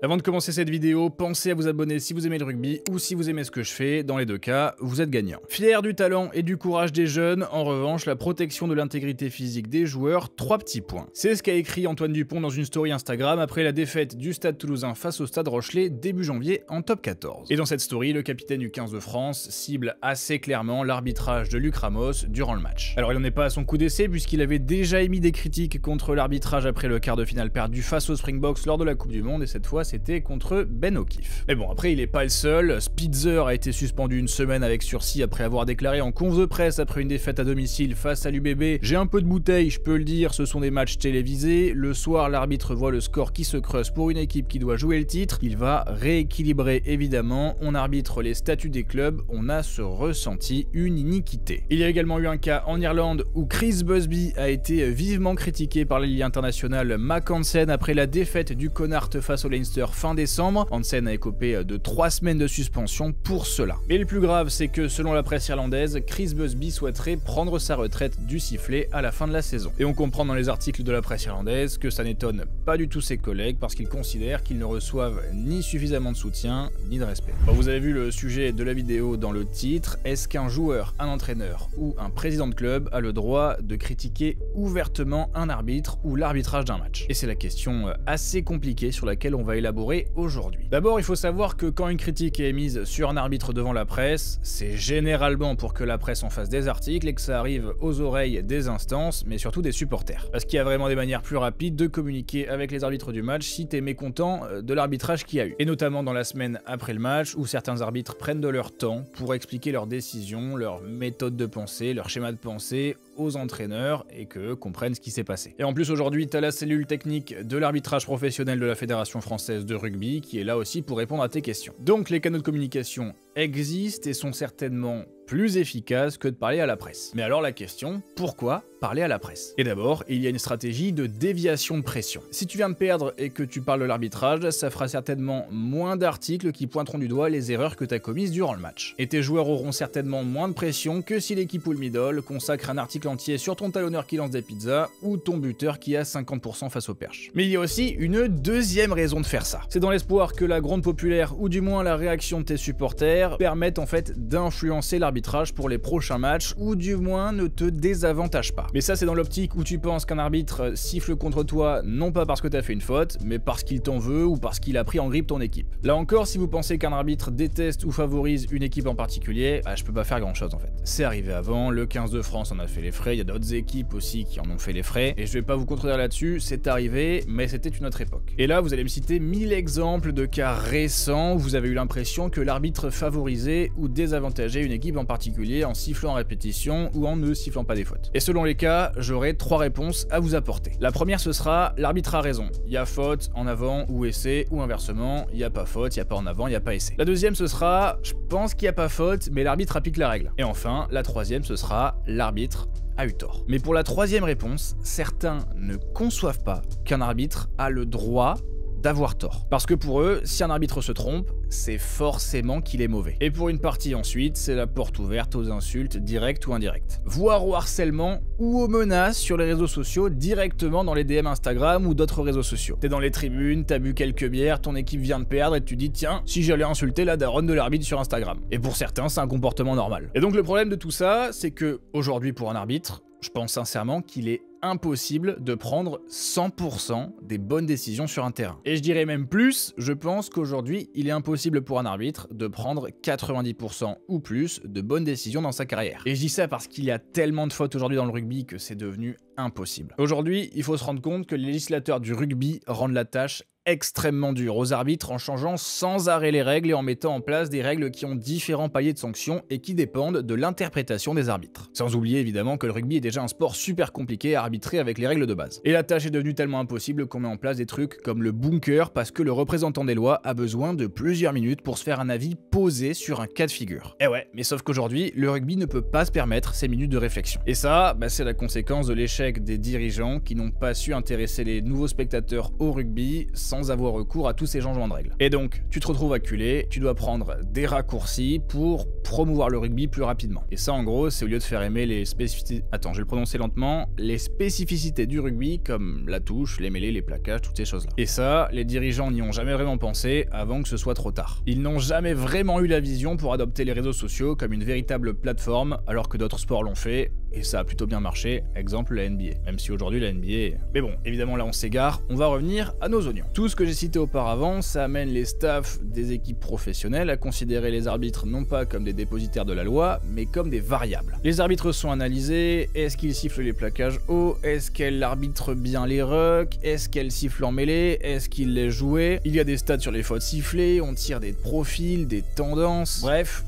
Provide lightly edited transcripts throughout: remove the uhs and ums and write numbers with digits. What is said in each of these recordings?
Avant de commencer cette vidéo, pensez à vous abonner si vous aimez le rugby ou si vous aimez ce que je fais, dans les deux cas, vous êtes gagnant. Fier du talent et du courage des jeunes, en revanche, la protection de l'intégrité physique des joueurs, 3 petits points. C'est ce qu'a écrit Antoine Dupont dans une story Instagram après la défaite du Stade Toulousain face au Stade Rochelais début janvier en top 14. Et dans cette story, le capitaine du 15 de France cible assez clairement l'arbitrage de Luc Ramos durant le match. Alors il n'en est pas à son coup d'essai puisqu'il avait déjà émis des critiques contre l'arbitrage après le quart de finale perdu face aux Springboks lors de la Coupe du Monde et cette fois c'était contre Ben O'Keefe. Mais bon, après il est pas le seul, Spitzer a été suspendu une semaine avec sursis après avoir déclaré en conf de presse après une défaite à domicile face à l'UBB: j'ai un peu de bouteille, je peux le dire, ce sont des matchs télévisés, le soir l'arbitre voit le score qui se creuse pour une équipe qui doit jouer le titre, il va rééquilibrer évidemment, on arbitre les statuts des clubs, on a ce ressenti, une iniquité. Il y a également eu un cas en Irlande où Chris Busby a été vivement critiqué par la Ligue internationale Mac Hansen après la défaite du Connacht face au Leinster fin décembre. Hansen a écopé de 3 semaines de suspension pour cela. Mais le plus grave, c'est que selon la presse irlandaise, Chris Busby souhaiterait prendre sa retraite du sifflet à la fin de la saison. Et on comprend dans les articles de la presse irlandaise que ça n'étonne pas du tout ses collègues parce qu'ils considèrent qu'ils ne reçoivent ni suffisamment de soutien, ni de respect. Bon, vous avez vu le sujet de la vidéo dans le titre, est-ce qu'un joueur, un entraîneur ou un président de club a le droit de critiquer ouvertement un arbitre ou l'arbitrage d'un match? Et c'est la question assez compliquée sur laquelle on va élaborer aujourd'hui. D'abord, il faut savoir que quand une critique est émise sur un arbitre devant la presse, c'est généralement pour que la presse en fasse des articles et que ça arrive aux oreilles des instances, mais surtout des supporters. Parce qu'il y a vraiment des manières plus rapides de communiquer avec les arbitres du match si t'es mécontent de l'arbitrage qu'il y a eu. Et notamment dans la semaine après le match, où certains arbitres prennent de leur temps pour expliquer leurs décisions, leur méthode de pensée, leur schéma de pensée aux entraîneurs et qu'eux comprennent ce qui s'est passé. Et en plus aujourd'hui, t'as la cellule technique de l'arbitrage professionnel de la Fédération française de rugby qui est là aussi pour répondre à tes questions. Donc les canaux de communication existent et sont certainement plus efficaces que de parler à la presse. Mais alors la question, pourquoi parler à la presse? Et d'abord, il y a une stratégie de déviation de pression. Si tu viens de perdre et que tu parles de l'arbitrage, ça fera certainement moins d'articles qui pointeront du doigt les erreurs que tu as commises durant le match. Et tes joueurs auront certainement moins de pression que si l'équipe ou le middle consacre un article entier sur ton talonneur qui lance des pizzas ou ton buteur qui a 50% face au perche. Mais il y a aussi une deuxième raison de faire ça. C'est dans l'espoir que la grande populaire ou du moins la réaction de tes supporters permettent en fait d'influencer l'arbitrage pour les prochains matchs ou du moins ne te désavantage pas. Mais ça c'est dans l'optique où tu penses qu'un arbitre siffle contre toi non pas parce que t'as fait une faute, mais parce qu'il t'en veut ou parce qu'il a pris en grippe ton équipe. Là encore, si vous pensez qu'un arbitre déteste ou favorise une équipe en particulier, je peux pas faire grand chose en fait. C'est arrivé avant, le 15 de France en a fait les frais, il y a d'autres équipes aussi qui en ont fait les frais, et je vais pas vous contredire là-dessus, c'est arrivé, mais c'était une autre époque. Et là vous allez me citer 1000 exemples de cas récents où vous avez eu l'impression que l'arbitre favorisait ou désavantageait une équipe en particulier en sifflant en répétition ou en ne sifflant pas des fautes. Et selon les cas, j'aurai 3 réponses à vous apporter. La première ce sera, l'arbitre a raison, il y a faute en avant ou essai, ou inversement, il n'y a pas faute, il n'y a pas en avant, il n'y a pas essai. La deuxième ce sera, je pense qu'il n'y a pas faute, mais l'arbitre applique la règle. Et enfin, la troisième ce sera, l'arbitre a eu tort. Mais pour la troisième réponse, certains ne conçoivent pas qu'un arbitre a le droit d'avoir tort. Parce que pour eux, si un arbitre se trompe, c'est forcément qu'il est mauvais. Et pour une partie ensuite, c'est la porte ouverte aux insultes directes ou indirectes. Voire au harcèlement ou aux menaces sur les réseaux sociaux directement dans les DM Instagram ou d'autres réseaux sociaux. T'es dans les tribunes, t'as bu quelques bières, ton équipe vient de perdre et tu dis tiens, si j'allais insulter la daronne de l'arbitre sur Instagram. Et pour certains, c'est un comportement normal. Et donc le problème de tout ça, c'est que aujourd'hui pour un arbitre, je pense sincèrement qu'il est impossible de prendre 100% des bonnes décisions sur un terrain. Et je dirais même plus, je pense qu'aujourd'hui, il est impossible pour un arbitre de prendre 90% ou plus de bonnes décisions dans sa carrière. Et je dis ça parce qu'il y a tellement de fautes aujourd'hui dans le rugby que c'est devenu impossible. Aujourd'hui, il faut se rendre compte que les législateurs du rugby rendent la tâche extrêmement dur aux arbitres en changeant sans arrêt les règles et en mettant en place des règles qui ont différents paliers de sanctions et qui dépendent de l'interprétation des arbitres. Sans oublier évidemment que le rugby est déjà un sport super compliqué à arbitrer avec les règles de base. Et la tâche est devenue tellement impossible qu'on met en place des trucs comme le bunker parce que le représentant des lois a besoin de plusieurs minutes pour se faire un avis posé sur un cas de figure. Et ouais, mais sauf qu'aujourd'hui, le rugby ne peut pas se permettre ces minutes de réflexion. Et ça, c'est la conséquence de l'échec des dirigeants qui n'ont pas su intéresser les nouveaux spectateurs au rugby sans avoir recours à tous ces changements de règles. Et donc, tu te retrouves acculé, tu dois prendre des raccourcis pour promouvoir le rugby plus rapidement. Et ça, en gros, c'est au lieu de faire aimer les spécificités... Attends, je vais le prononcer lentement. Les spécificités du rugby, comme la touche, les mêlées, les plaquages, toutes ces choses-là. Et ça, les dirigeants n'y ont jamais vraiment pensé avant que ce soit trop tard. Ils n'ont jamais vraiment eu la vision pour adopter les réseaux sociaux comme une véritable plateforme, alors que d'autres sports l'ont fait, et ça a plutôt bien marché, exemple la NBA. Même si aujourd'hui la NBA... Mais bon, évidemment là on s'égare, on va revenir à nos oignons. Tout ce que j'ai cité auparavant, ça amène les staffs des équipes professionnelles à considérer les arbitres non pas comme des dépositaires de la loi, mais comme des variables. Les arbitres sont analysés, est-ce qu'ils sifflent les plaquages hauts, est-ce qu'elle arbitre bien les rucks, est-ce qu'elle siffle en mêlée, est-ce qu'il les jouait, il y a des stats sur les fautes sifflées, on tire des profils, des tendances, bref...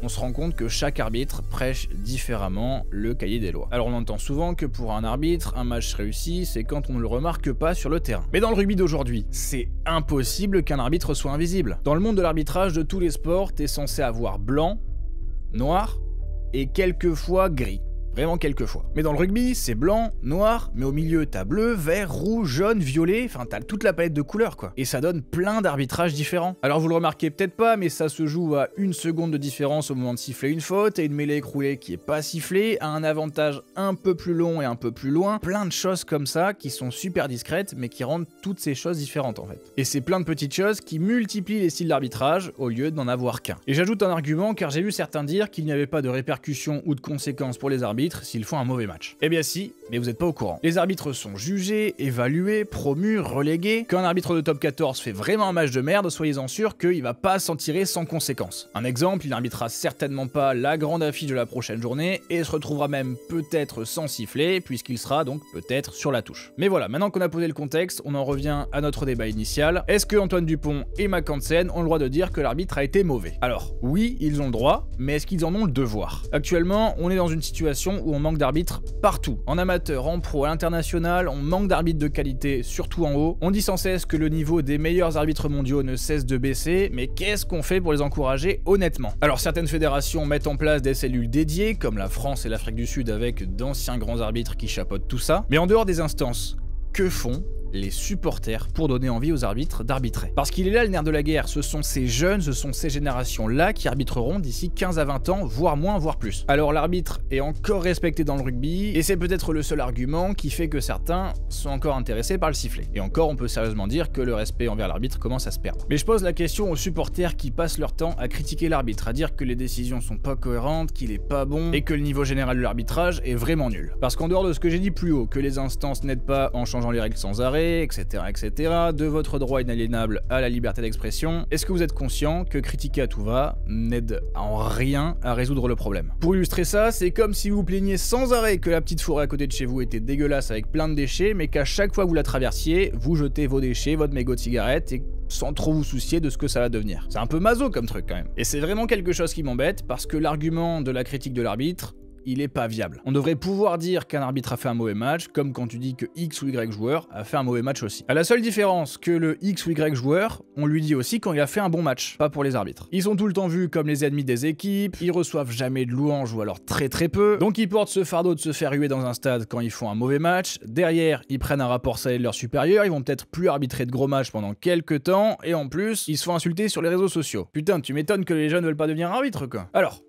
On se rend compte que chaque arbitre prêche différemment le cahier des lois. Alors on entend souvent que pour un arbitre, un match réussi, c'est quand on ne le remarque pas sur le terrain. Mais dans le rugby d'aujourd'hui, c'est impossible qu'un arbitre soit invisible. Dans le monde de l'arbitrage de tous les sports, t'es censé avoir blanc, noir et quelquefois gris. Vraiment quelquefois. Mais dans le rugby, c'est blanc, noir, mais au milieu t'as bleu, vert, rouge, jaune, violet, enfin t'as toute la palette de couleurs quoi. Et ça donne plein d'arbitrages différents. Alors vous le remarquez peut-être pas, mais ça se joue à 1 seconde de différence au moment de siffler une faute, et une mêlée écroulée qui est pas sifflée, a un avantage un peu plus long et un peu plus loin, plein de choses comme ça qui sont super discrètes, mais qui rendent toutes ces choses différentes en fait. Et c'est plein de petites choses qui multiplient les styles d'arbitrage au lieu d'en avoir qu'un. Et j'ajoute un argument car j'ai vu certains dire qu'il n'y avait pas de répercussions ou de conséquences pour les arbitres s'ils font un mauvais match. Eh bien si, mais vous n'êtes pas au courant. Les arbitres sont jugés, évalués, promus, relégués. Quand un arbitre de top 14 fait vraiment un match de merde, soyez-en sûrs qu'il va pas s'en tirer sans conséquence. Un exemple, il n'arbitrera certainement pas la grande affiche de la prochaine journée et se retrouvera même peut-être sans siffler puisqu'il sera donc peut-être sur la touche. Mais voilà, maintenant qu'on a posé le contexte, on en revient à notre débat initial. Est-ce que Antoine Dupont et Mack Hansen ont le droit de dire que l'arbitre a été mauvais? Alors, oui, ils ont le droit, mais est-ce qu'ils en ont le devoir? Actuellement, on est dans une situation où on manque d'arbitres partout. En amateur, en pro, à l'international, on manque d'arbitres de qualité, surtout en haut. On dit sans cesse que le niveau des meilleurs arbitres mondiaux ne cesse de baisser, mais qu'est-ce qu'on fait pour les encourager honnêtement? Alors certaines fédérations mettent en place des cellules dédiées, comme la France et l'Afrique du Sud avec d'anciens grands arbitres qui chapeautent tout ça. Mais en dehors des instances, que font les supporters pour donner envie aux arbitres d'arbitrer? Parce qu'il est là le nerf de la guerre, ce sont ces jeunes, ce sont ces générations-là qui arbitreront d'ici 15 à 20 ans, voire moins, voire plus. Alors l'arbitre est encore respecté dans le rugby, et c'est peut-être le seul argument qui fait que certains sont encore intéressés par le sifflet. Et encore, on peut sérieusement dire que le respect envers l'arbitre commence à se perdre. Mais je pose la question aux supporters qui passent leur temps à critiquer l'arbitre, à dire que les décisions sont pas cohérentes, qu'il est pas bon, et que le niveau général de l'arbitrage est vraiment nul. Parce qu'en dehors de ce que j'ai dit plus haut, que les instances n'aident pas en changeant les règles sans arrêt, etc., de votre droit inaliénable à la liberté d'expression, est-ce que vous êtes conscient que critiquer à tout va n'aide en rien à résoudre le problème? Pour illustrer ça, c'est comme si vous plaigniez sans arrêt que la petite forêt à côté de chez vous était dégueulasse avec plein de déchets, mais qu'à chaque fois que vous la traversiez, vous jetez vos déchets, votre mégot de cigarette, et sans trop vous soucier de ce que ça va devenir. C'est un peu maso comme truc quand même. Et c'est vraiment quelque chose qui m'embête, parce que l'argument de la critique de l'arbitre, il est pas viable. On devrait pouvoir dire qu'un arbitre a fait un mauvais match, comme quand tu dis que X ou Y joueur a fait un mauvais match aussi. À la seule différence que le X ou Y joueur, on lui dit aussi quand il a fait un bon match, pas pour les arbitres. Ils sont tout le temps vus comme les ennemis des équipes, ils reçoivent jamais de louanges ou alors très peu, donc ils portent ce fardeau de se faire huer dans un stade quand ils font un mauvais match. Derrière, ils prennent un rapport salé de leurs supérieurs, ils vont peut-être plus arbitrer de gros matchs pendant quelques temps, et en plus, ils se font insulter sur les réseaux sociaux. Putain, tu m'étonnes que les jeunes veulent pas devenir arbitres quoi. Alors,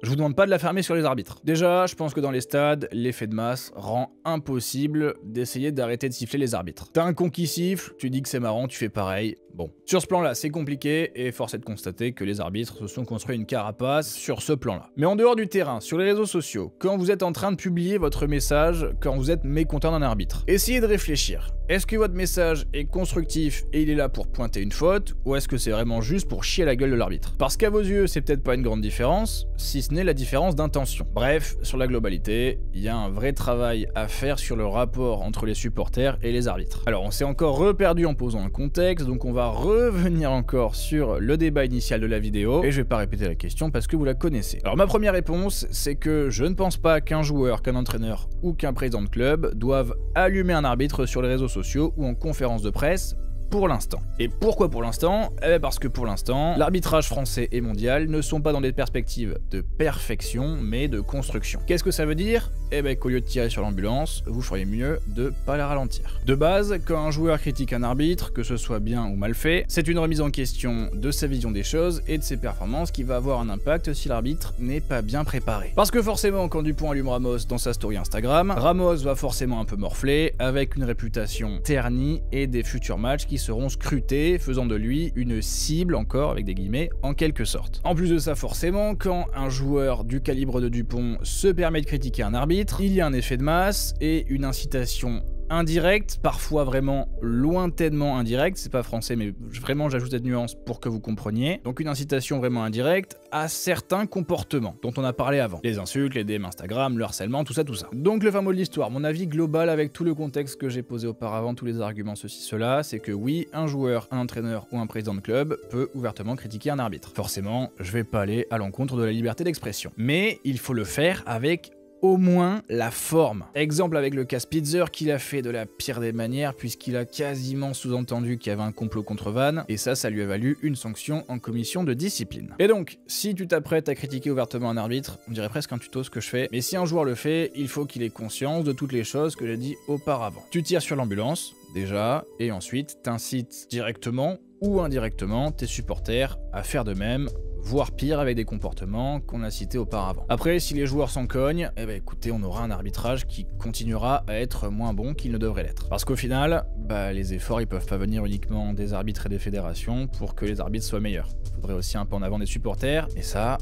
je vous demande pas de la fermer sur les arbitres. Déjà, je pense que dans les stades, l'effet de masse rend impossible d'essayer d'arrêter de siffler les arbitres. T'as un con qui siffle, tu dis que c'est marrant, tu fais pareil. Bon. Sur ce plan-là, c'est compliqué et force est de constater que les arbitres se sont construits une carapace sur ce plan-là. Mais en dehors du terrain, sur les réseaux sociaux, quand vous êtes en train de publier votre message, quand vous êtes mécontent d'un arbitre, essayez de réfléchir. Est-ce que votre message est constructif et il est là pour pointer une faute, ou est-ce que c'est vraiment juste pour chier la gueule de l'arbitre? Parce qu'à vos yeux, c'est peut-être pas une grande différence, si ce n'est la différence d'intention. Bref, sur la globalité, il y a un vrai travail à faire sur le rapport entre les supporters et les arbitres. Alors on s'est encore reperdu en posant un contexte, donc on va revenir encore sur le débat initial de la vidéo, et je vais pas répéter la question parce que vous la connaissez. Alors ma première réponse, c'est que je ne pense pas qu'un joueur, qu'un entraîneur ou qu'un président de club doivent allumer un arbitre sur les réseaux sociaux ou en conférence de presse pour l'instant. Et pourquoi pour l'instant? Eh bien parce que pour l'instant, l'arbitrage français et mondial ne sont pas dans des perspectives de perfection, mais de construction. Qu'est-ce que ça veut dire? Eh bien qu'au lieu de tirer sur l'ambulance, vous feriez mieux de pas la ralentir. De base, quand un joueur critique un arbitre, que ce soit bien ou mal fait, c'est une remise en question de sa vision des choses et de ses performances qui va avoir un impact si l'arbitre n'est pas bien préparé. Parce que forcément, quand Dupont allume Ramos dans sa story Instagram, Ramos va forcément un peu morfler, avec une réputation ternie et des futurs matchs qui seront scrutés, faisant de lui une cible, encore avec des guillemets, en quelque sorte. En plus de ça, forcément, quand un joueur du calibre de Dupont se permet de critiquer un arbitre, il y a un effet de masse et une incitation indirecte, parfois vraiment lointainement indirecte, c'est pas français mais vraiment j'ajoute cette nuance pour que vous compreniez, donc une incitation vraiment indirecte à certains comportements dont on a parlé avant, les insultes, les DM Instagram, le harcèlement, tout ça. Donc le fin mot de l'histoire, mon avis global avec tout le contexte que j'ai posé auparavant, tous les arguments ceci cela, c'est que oui, un joueur, un entraîneur ou un président de club peut ouvertement critiquer un arbitre. Forcément, je vais pas aller à l'encontre de la liberté d'expression, mais il faut le faire avec au moins la forme. Exemple avec le cas Spitzer qu'il a fait de la pire des manières puisqu'il a quasiment sous-entendu qu'il y avait un complot contre Van et ça lui a valu une sanction en commission de discipline. Et donc, si tu t'apprêtes à critiquer ouvertement un arbitre, on dirait presque un tuto ce que je fais, mais si un joueur le fait, il faut qu'il ait conscience de toutes les choses que j'ai dit auparavant. Tu tires sur l'ambulance, déjà, et ensuite t'incites directement ou indirectement tes supporters à faire de même, voire pire avec des comportements qu'on a cités auparavant. Après, si les joueurs s'en cognent, eh ben écoutez, on aura un arbitrage qui continuera à être moins bon qu'il ne devrait l'être. Parce qu'au final, les efforts ils peuvent pas venir uniquement des arbitres et des fédérations pour que les arbitres soient meilleurs. Il faudrait aussi un peu en avant des supporters, et ça...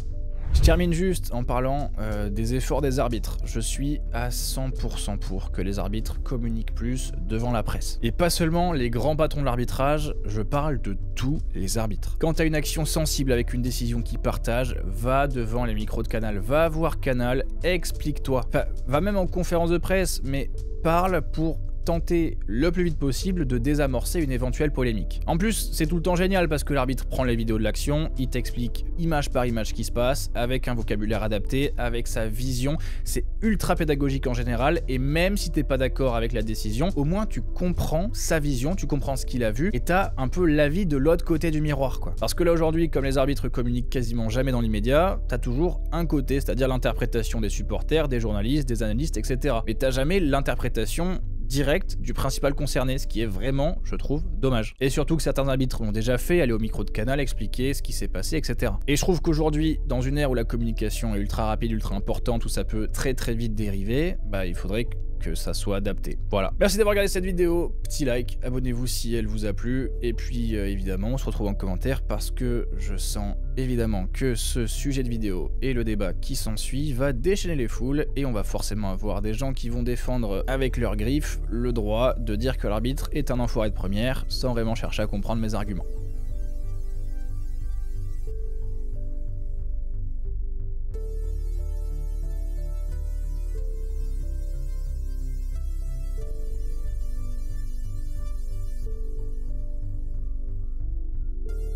Je termine juste en parlant des efforts des arbitres. Je suis à 100% pour que les arbitres communiquent plus devant la presse. Et pas seulement les grands patrons de l'arbitrage, je parle de tous les arbitres. Quand tu as une action sensible avec une décision qui partage, va devant les micros de Canal, va voir Canal, explique-toi. Enfin, va même en conférence de presse, mais parle pour tenter le plus vite possible de désamorcer une éventuelle polémique. En plus, c'est tout le temps génial parce que l'arbitre prend les vidéos de l'action, il t'explique image par image ce qui se passe, avec un vocabulaire adapté, avec sa vision, c'est ultra pédagogique en général, et même si t'es pas d'accord avec la décision, au moins tu comprends sa vision, tu comprends ce qu'il a vu, et t'as un peu l'avis de l'autre côté du miroir, quoi. Parce que là aujourd'hui, comme les arbitres communiquent quasiment jamais dans l'immédiat, t'as toujours un côté, c'est-à-dire l'interprétation des supporters, des journalistes, des analystes, etc. Mais t'as jamais l'interprétation direct du principal concerné, ce qui est vraiment, je trouve, dommage. Et surtout que certains arbitres l'ont déjà fait, aller au micro de Canal, expliquer ce qui s'est passé, etc. Et je trouve qu'aujourd'hui, dans une ère où la communication est ultra rapide, ultra importante, où ça peut très vite dériver, il faudrait que ça soit adapté. Voilà. Merci d'avoir regardé cette vidéo, petit like, abonnez-vous si elle vous a plu, et puis évidemment, on se retrouve en commentaire parce que je sens évidemment que ce sujet de vidéo et le débat qui s'ensuit va déchaîner les foules, et on va forcément avoir des gens qui vont défendre avec leurs griffes le droit de dire que l'arbitre est un enfoiré de première, sans vraiment chercher à comprendre mes arguments.